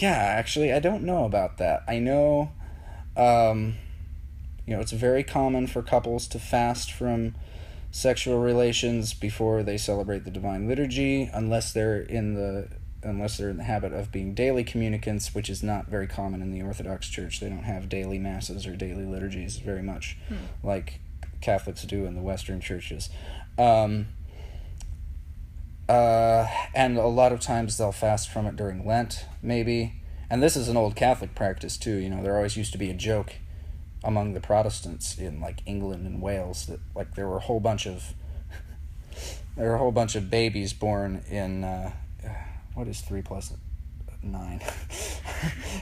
actually, I don't know about that. I know, it's very common for couples to fast from sexual relations before they celebrate the divine liturgy, unless they're in the habit of being daily communicants, which is not very common in the Orthodox Church. They don't have daily masses or daily liturgies very much like Catholics do in the Western churches. And a lot of times they'll fast from it during Lent, maybe. And this is an old Catholic practice, too. There always used to be a joke among the Protestants in, like, England and Wales that, like, there were a whole bunch of babies born in, what is 3 plus 9?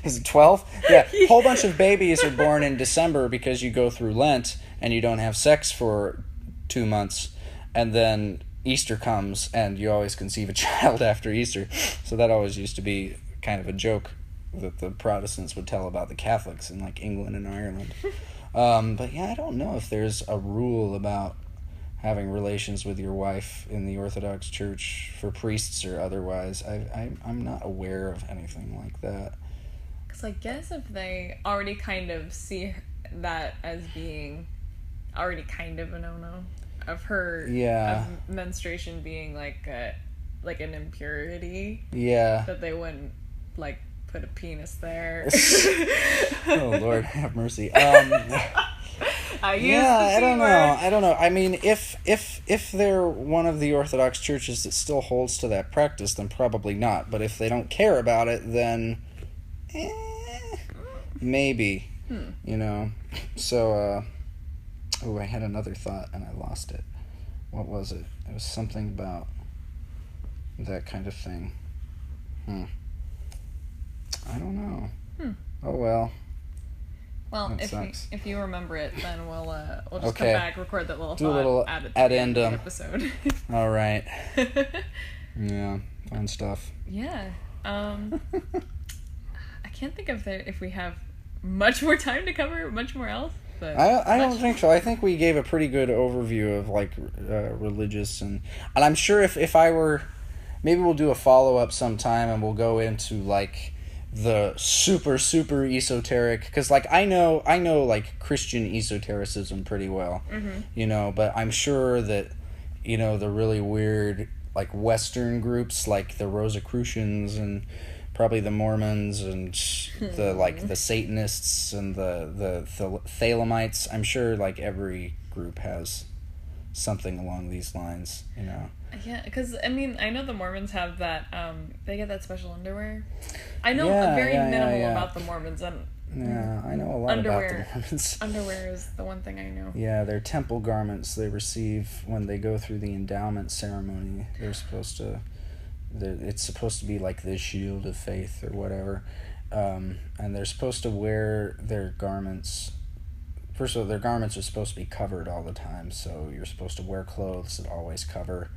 Is it 12? Yeah, a whole bunch of babies are born in December because you go through Lent and you don't have sex for 2 months, and then Easter comes and you always conceive a child after Easter. So that always used to be kind of a joke that the Protestants would tell about the Catholics in like England and Ireland. But yeah, I don't know if there's a rule about having relations with your wife in the Orthodox Church for priests or otherwise. I'm not aware of anything like that. Because I guess if they already kind of see that as being already kind of a no-no, of her of menstruation being like an impurity, that they wouldn't like put a penis there. Oh Lord, have mercy. I don't know. I mean, if they're one of the Orthodox churches that still holds to that practice, then probably not. But if they don't care about it, then maybe. So I had another thought and I lost it. What was it? It was something about that kind of thing. I don't know. Oh well. Well, if you remember it, then we'll just come back, record that little addendum episode. All right. Yeah, fun stuff. Yeah. I can't think of if we have much more time to cover much more else. But I don't think so. I think we gave a pretty good overview of like religious and I'm sure if I were, maybe we'll do a follow-up sometime and we'll go into like the super esoteric, because like I know like Christian esotericism pretty well, but I'm sure that the really weird like Western groups like the Rosicrucians and probably the Mormons and the like the Satanists and the Thelemites. I'm sure like every group has something along these lines, Yeah, because I know the Mormons have that. They get that special underwear. I know very minimal about the Mormons. I know a lot about the Mormons. Underwear is the one thing I know. Yeah, their temple garments they receive when they go through the endowment ceremony. They're supposed to. It's supposed to be like the shield of faith or whatever, and they're supposed to wear their garments. First of all, their garments are supposed to be covered all the time, so you're supposed to wear clothes that always cover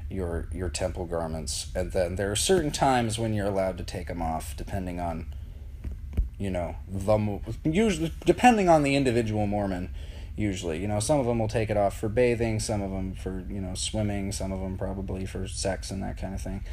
your temple garments. And then there are certain times when you're allowed to take them off, depending on, usually depending on the individual Mormon. Usually, some of them will take it off for bathing, some of them for swimming, some of them probably for sex and that kind of thing.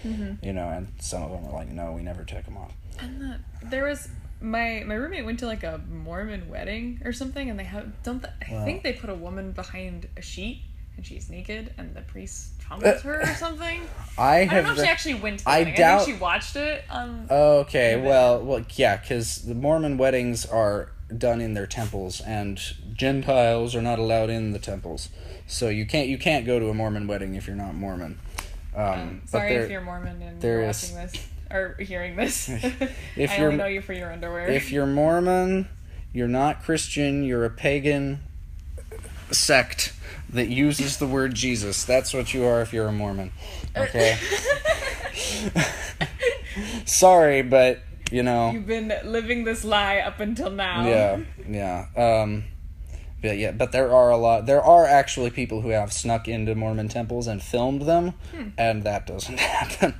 And some of them are like, no, we never take them off. And there was. My roommate went to like a Mormon wedding or something, and they have I think they put a woman behind a sheet and she's naked, and the priest fumbles her or something. I don't know if she actually went to the wedding. I think she watched it on. Okay, well, yeah, because the Mormon weddings are done in their temples, and Gentiles are not allowed in the temples, so you can't go to a Mormon wedding if you're not Mormon. Sorry if you're Mormon and you're watching this. Or hearing this. I only know you for your underwear. If you're Mormon, you're not Christian, you're a pagan sect that uses the word Jesus. That's what you are if you're a Mormon. Okay? Sorry, but, You've been living this lie up until now. Yeah. But there are actually people who have snuck into Mormon temples and filmed them, and that doesn't happen.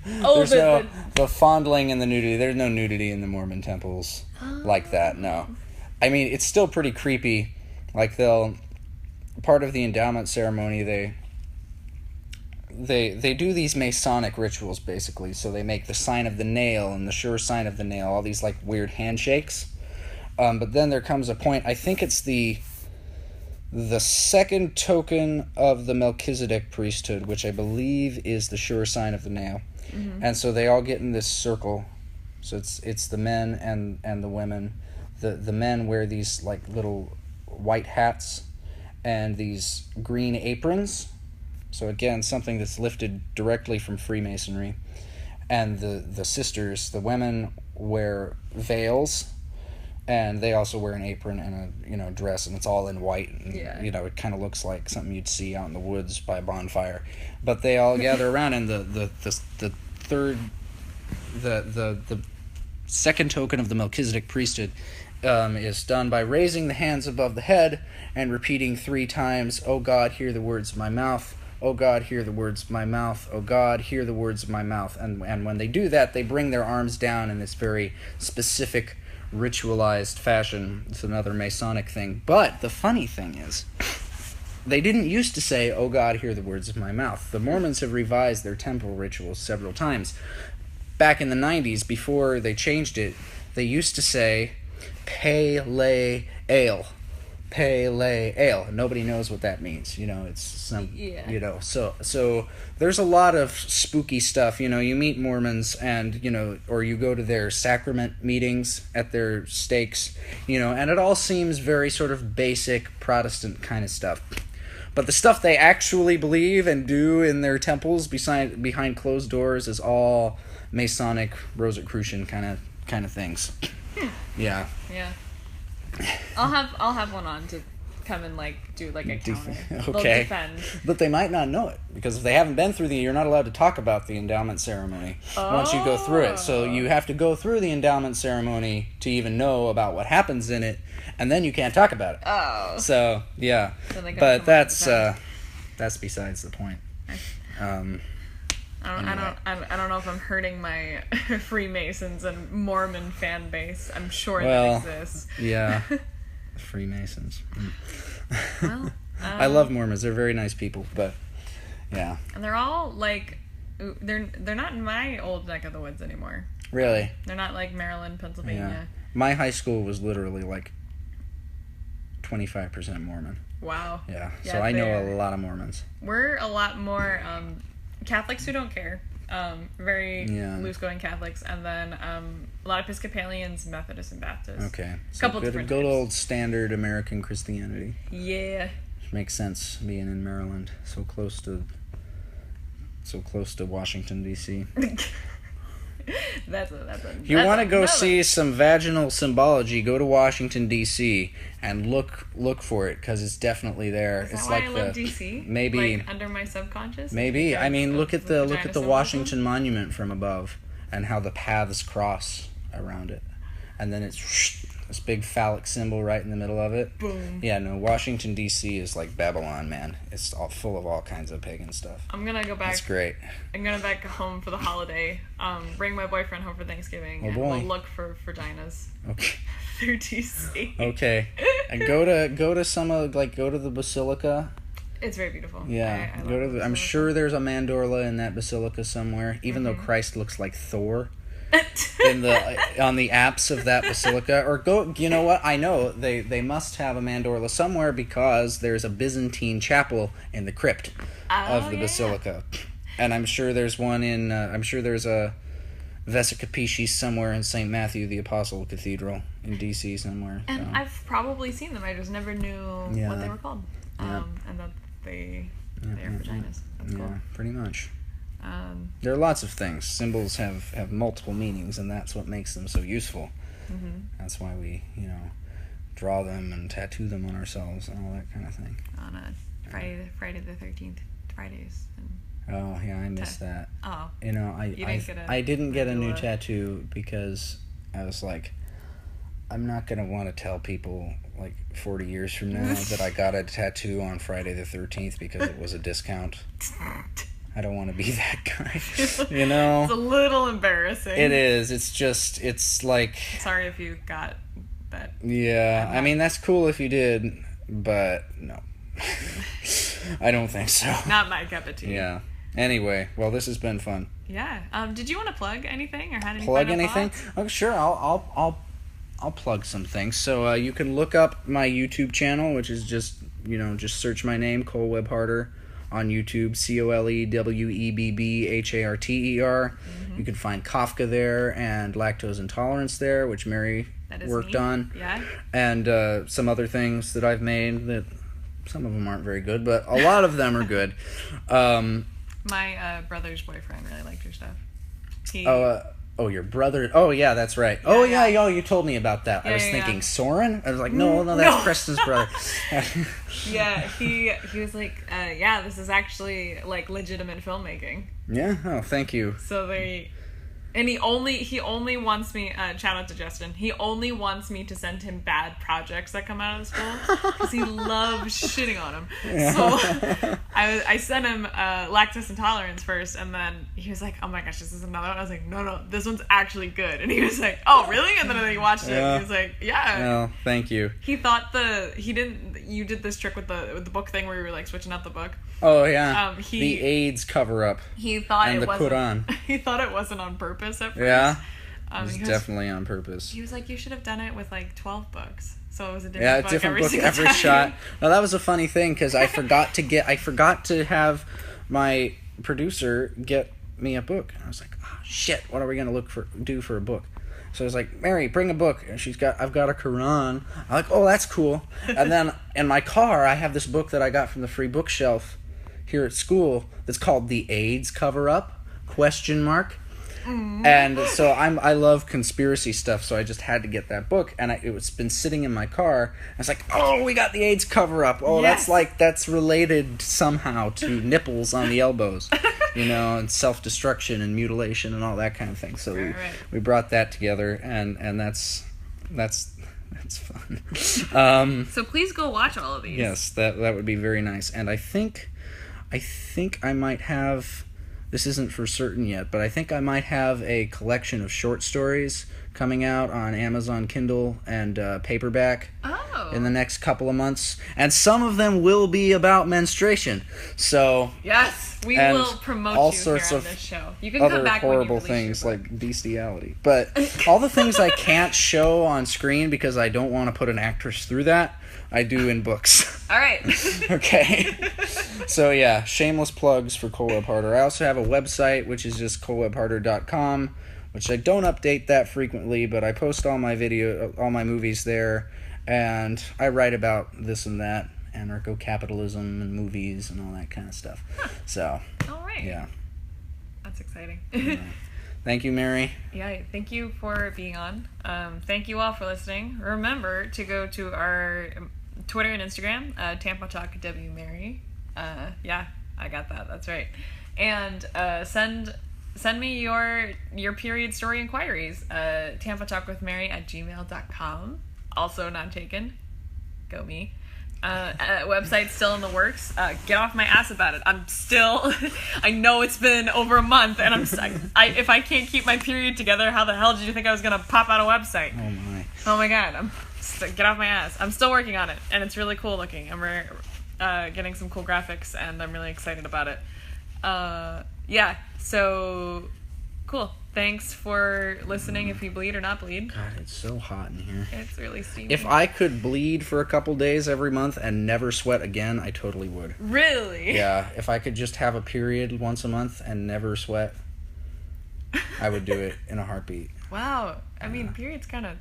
There's the fondling and the nudity. There's no nudity in the Mormon temples like that. No, I mean it's still pretty creepy. Like part of the endowment ceremony, they do these Masonic rituals basically. So they make the sign of the nail and the sure sign of the nail. All these like weird handshakes. But then there comes a point. I think it's the second token of the Melchizedek priesthood, which I believe is the sure sign of the nail. And so they all get in this circle. So it's the men and the women. The men wear these like little white hats and these green aprons. So again, something that's lifted directly from Freemasonry. And the sisters, the women, wear veils. And they also wear an apron and a dress, and it's all in white. And, it kind of looks like something you'd see out in the woods by a bonfire. But they all gather around, and the second token of the Melchizedek priesthood is done by raising the hands above the head and repeating 3 times, "Oh God, hear the words of my mouth. Oh God, hear the words of my mouth. Oh God, hear the words of my mouth." And when they do that, they bring their arms down in this very specific ritualized fashion. It's another Masonic thing. But the funny thing is, they didn't used to say, "Oh God, hear the words of my mouth." The Mormons have revised their temple rituals several times. Back in the 90s, before they changed it, they used to say, "Pele ale." Pele ale. Nobody knows what that means. It's some, so there's a lot of spooky stuff. You meet Mormons and, or you go to their sacrament meetings at their stakes, and it all seems very sort of basic Protestant kind of stuff. But the stuff they actually believe and do in their temples behind closed doors is all Masonic, Rosicrucian kind of things. Yeah. Yeah. I'll have one on to come and do a counter. Okay. They'll defend. But they might not know it, because if they haven't been through you're not allowed to talk about the endowment ceremony once you go through it. So you have to go through the endowment ceremony to even know about what happens in it, and then you can't talk about it. Oh. So yeah, but that's besides the point. I don't know if I'm hurting my Freemasons and Mormon fan base. I'm sure Well, that exists. Yeah. Freemasons. Well, I love Mormons. They're very nice people, but yeah. And they're all like, they're not in my old neck of the woods anymore. Really? They're not like Maryland, Pennsylvania. Yeah. My high school was literally like 25% Mormon. Wow. Yeah. So I know a lot of Mormons. We're a lot more Catholics who don't care. Very loose-going Catholics, and then a lot of Episcopalians, Methodists, and Baptists. Okay. So couple different good types. old standard American Christianity. Yeah. Makes sense being in Maryland, so close to Washington D.C. That's If you want to go see some vaginal symbology, go to Washington D.C. and look for it, because it's definitely there. Is that it's why like I love DC? maybe like under my subconscious. Maybe I mean look at the symbolism? Washington Monument from above and how the paths cross around it, and then it's this big phallic symbol right in the middle of it. Boom. Yeah, no, Washington D.C. is like Babylon, man. It's all full of all kinds of pagan stuff. I'm gonna go back. It's great. I'm gonna back home for the holiday. Bring my boyfriend home for Thanksgiving. Oh, and boy. we'll look for vaginas Okay. through DC. Okay. And go to some of go to the basilica. It's very beautiful. Yeah. I love Go to the I'm basilica. sure there's a mandorla in that basilica somewhere, even though Christ looks like Thor on the apse of that basilica. Or go, you know what? I know they must have a mandorla somewhere, because there's a Byzantine chapel in the crypt of the basilica. And I'm sure there's one in I'm sure there's a Vesica Piscis somewhere in St. Matthew the Apostle Cathedral in DC somewhere. And so. I've probably seen them. I just never knew what they were called. Yeah. And that they are vaginas. That's Yeah, cool. pretty much. There are lots of things. Symbols have multiple meanings, and that's what makes them so useful. Mm-hmm. That's why we, draw them and tattoo them on ourselves and all that kind of thing. On a Friday the 13th, Fridays. And Oh, yeah, I missed that. oh. I didn't get a new tattoo because I was like, I'm not going to want to tell people, 40 years from now that I got a tattoo on Friday the 13th because it was a discount. I don't want to be that guy, It's a little embarrassing. It is. It's like... Sorry if you got that. Yeah, I mean, that's cool if you did, but no. I don't think so. Not my cup of tea. Yeah. Anyway, well, this has been fun. Yeah. Did you want to plug anything or had any Plug final anything? thoughts? Oh, sure. I'll plug some things. So you can look up my YouTube channel, which is just search my name, Cole Webb Harter, on YouTube, ColeWebbHarter. Mm-hmm. You can find Kafka there and lactose intolerance there, which Mary worked me. on. Yeah. And some other things that I've made that some of them aren't very good, but a lot of them are good. My brother's boyfriend really liked your stuff. Your brother. Oh, yeah, that's right. You told me about that. I was thinking Soren? I was like, no, that's Preston's brother. Yeah, he was like, this is actually, legitimate filmmaking. Yeah? Oh, thank you. So and he only wants me, shout out to Justin, he only wants me to send him bad projects that come out of school, because he loves shitting on him. Yeah. So I sent him lactose intolerance first, and then he was like, oh my gosh, this is another one? I was like, no, this one's actually good. And he was like, oh, really? And then he watched it, and he was like, yeah. Well, thank you. He thought you did this trick with the book thing where you were, switching out the book. Oh, yeah. The AIDS cover-up. He thought and it wasn't. Quran. He thought it wasn't on purpose at first. Yeah. It was definitely on purpose. He was like, you should have done it with 12 books. So it was a different book every shot. Now that was a funny thing because I forgot to have my producer get me a book. I was like, oh shit, what are we gonna do for a book? So I was like, Mary, bring a book. And I've got a Quran. I'm like, oh, that's cool. And then in my car, I have this book that I got from the free bookshelf here at school that's called The AIDS Cover-Up? ? And so I love conspiracy stuff, so I just had to get that book, and it's been sitting in my car. I was like, oh, we got the AIDS cover-up. Oh, yes. that's related somehow to nipples on the elbows, and self-destruction and mutilation and all that kind of thing. So we brought that together, and that's fun. So please go watch all of these. Yes, that would be very nice. And I think I might have this isn't for certain yet, but I think I might have a collection of short stories coming out on Amazon Kindle and paperback in the next couple of months. And some of them will be about menstruation. So yes, we will promote all you sorts here on of this show. You can come back horrible when you release things your book. like bestiality. But all the things I can't show on screen because I don't want to put an actress through that, I do in books. All right. Okay. So yeah, shameless plugs for Cole Webb Harter. I also have a website, which is just colewebharter.com, which I don't update that frequently, but I post all my movies there, and I write about this and that, anarcho-capitalism and movies and all that kind of stuff. So, all right. Yeah. That's exciting. Yeah. Thank you, Mary. Yeah, thank you for being on. Thank you all for listening. Remember to go to our Twitter and Instagram, Tampa Talk W Mary. Yeah, I got that. That's right. And send me your period story inquiries. tampatalkwithmary@gmail.com. Also not taken. Go me. Website's still in the works. Get off my ass about it. I'm still. I know it's been over a month, and if I can't keep my period together, how the hell did you think I was gonna pop out a website? Oh my god! Get off my ass. I'm still working on it, and it's really cool looking. I'm getting some cool graphics, and I'm really excited about it. Yeah. So cool. Thanks for listening. If you bleed or not bleed. God, it's so hot in here. It's really steamy. If I could bleed for a couple days every month and never sweat again, I totally would. Really? Yeah, if I could just have a period once a month and never sweat, I would do it in a heartbeat. Wow. I mean, periods kind of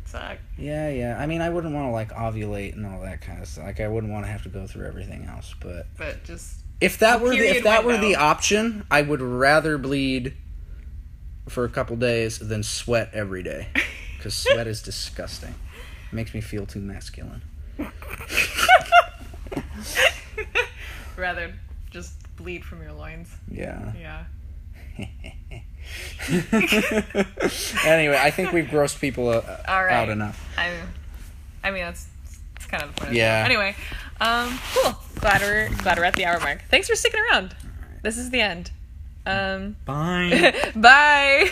suck. Yeah. I mean, I wouldn't want to, like, ovulate and all that kind of stuff. Like, I wouldn't want to have to go through everything else, but just... If that were the option, I would rather bleed for a couple days than sweat every day, because sweat is disgusting. It makes me feel too masculine. Rather just bleed from your loins. Yeah. Anyway, I think we've grossed people out enough. I mean that's kind of the point. Yeah. Anyway, cool. Glad we're at the hour mark. Thanks for sticking around. This is the end. Bye. Bye.